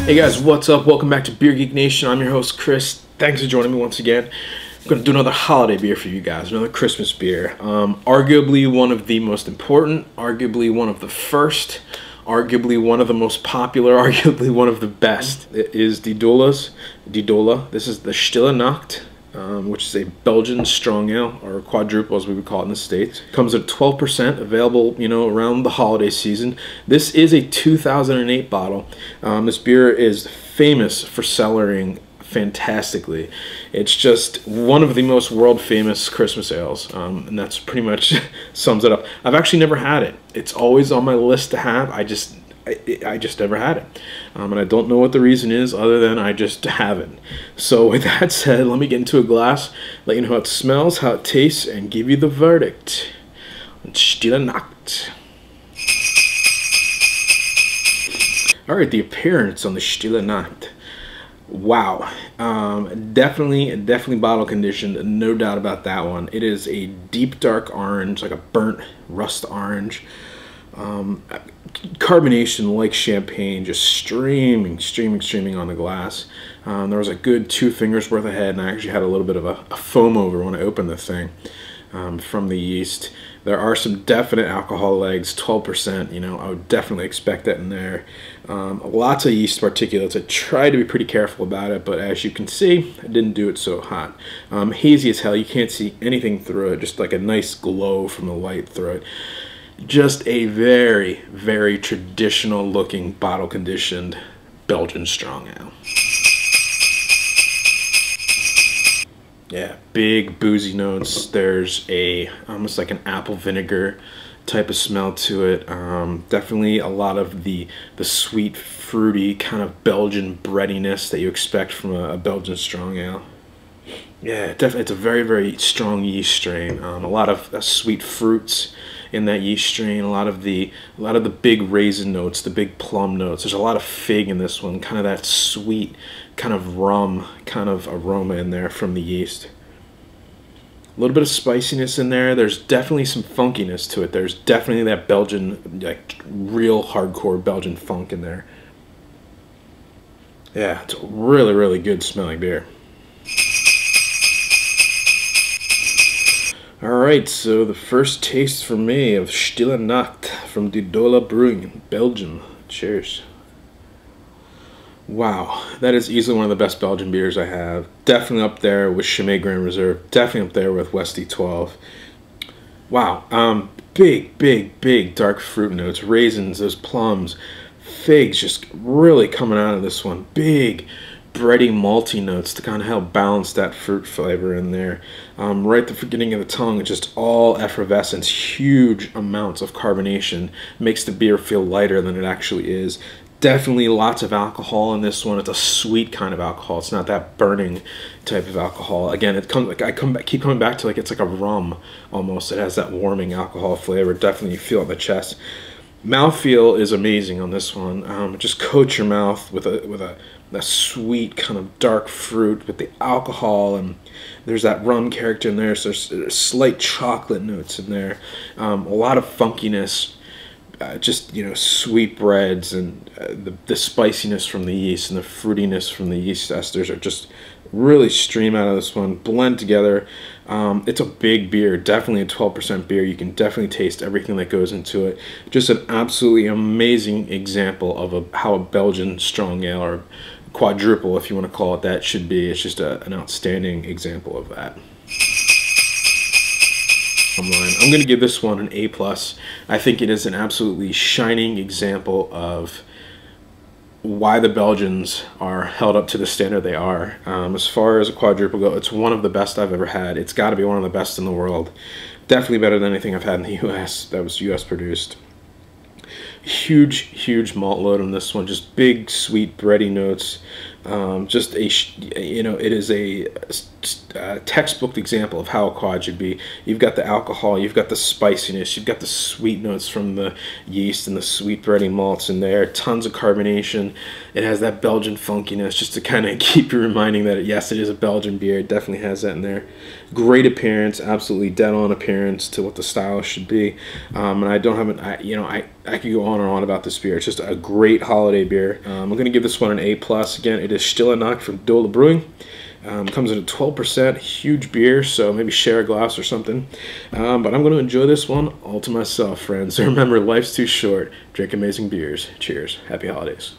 Hey guys, what's up? Welcome back to Beer Geek Nation. I'm your host, Chris. Thanks for joining me once again. I'm going to do another holiday beer for you guys, another Christmas beer. Arguably one of the most important, arguably one of the first, arguably one of the most popular, arguably one of the best. It is the Dolle. This is the Stille Nacht, which is a Belgian strong ale, or quadruple as we would call it in the States. Comes at 12%, available, around the holiday season. This is a 2008 bottle. This beer is famous for cellaring fantastically. It's just one of the most world famous Christmas ales, and that's pretty much sums it up. I've actually never had it. It's always on my list to have. I just never had it, and I don't know what the reason is other than I just haven't. So with that said, let me get into a glass, let you know how it smells, how it tastes, and give you the verdict. Stille Nacht. All right, the appearance on the Stille Nacht. Wow, definitely bottle conditioned, no doubt about that one. It is a deep dark orange, like a burnt rust orange. Carbonation like champagne, just streaming on the glass. There was a good 2 fingers worth ahead, and I actually had a little bit of a foam over when I opened the thing from the yeast. There are some definite alcohol legs, 12%, I would definitely expect that in there. Lots of yeast particulates. I tried to be pretty careful about it, but as you can see, I didn't do it so hot. Hazy as hell, you can't see anything through it, just like a nice glow from the light through it. Just a very traditional looking bottle conditioned Belgian strong ale. Yeah, big boozy notes. There's almost like an apple vinegar type of smell to it. Definitely a lot of the sweet, fruity kind of Belgian breadiness that you expect from a Belgian strong ale. Yeah, definitely, it's a very strong yeast strain. A lot of sweet fruits in that yeast strain. A lot of the big raisin notes, the big plum notes. There's a lot of fig in this one. Kind of that sweet, kind of rum kind of aroma in there from the yeast. A little bit of spiciness in there. There's definitely some funkiness to it. There's definitely that Belgian, like real hardcore Belgian funk in there. Yeah, it's a really good smelling beer. Alright, so the first taste for me of Stille Nacht from the Dolle Brewing in Belgium. Cheers. Wow, that is easily one of the best Belgian beers I have. Definitely up there with Chimay Grand Reserve. Definitely up there with Westie 12. Wow, big dark fruit notes. Raisins, those plums, figs just really coming out of this one. Big bready malty notes to kind of help balance that fruit flavor in there. Right at the beginning of the tongue, it's just all effervescence, huge amounts of carbonation. Makes the beer feel lighter than it actually is. Definitely lots of alcohol in this one. It's a sweet kind of alcohol. It's not that burning type of alcohol. Again, it comes like keep coming back to like it's like a rum almost. It has that warming alcohol flavor. Definitely you feel it in the chest. Mouthfeel is amazing on this one. Just coat your mouth with a sweet kind of dark fruit with the alcohol, and there's that rum character in there. So there's slight chocolate notes in there. A lot of funkiness. Just sweet breads, and the spiciness from the yeast and the fruitiness from the yeast esters are just really stream out of this one, blend together. It's a big beer, definitely a 12% beer. You can definitely taste everything that goes into it. Just an absolutely amazing example of how a Belgian strong ale, or quadruple if you want to call it that, should be. It's just an outstanding example of that. I'm going to give this one an A+. I think it is an absolutely shining example of why the Belgians are held up to the standard they are. As far as a quadruple go, it's one of the best I've ever had. It's got to be one of the best in the world. Definitely better than anything I've had in the US that was US produced. Huge malt load on this one. Just big, sweet, bready notes. Just it is a textbook example of how a quad should be. You've got the alcohol, you've got the spiciness, you've got the sweet notes from the yeast and the sweet breading malts in there, tons of carbonation. It has that Belgian funkiness, just to kind of keep you reminding that yes, it is a Belgian beer. It definitely has that in there. Great appearance, absolutely dead on appearance to what the style should be. And I don't have I could go on and on about this beer. It's just a great holiday beer. I'm going to give this one an A+. Again, it is Stille Nacht from Dolle Brewing. Comes in at 12%, huge beer, so maybe share a glass or something. But I'm going to enjoy this one all to myself, friends. So remember, life's too short. Drink amazing beers. Cheers. Happy holidays.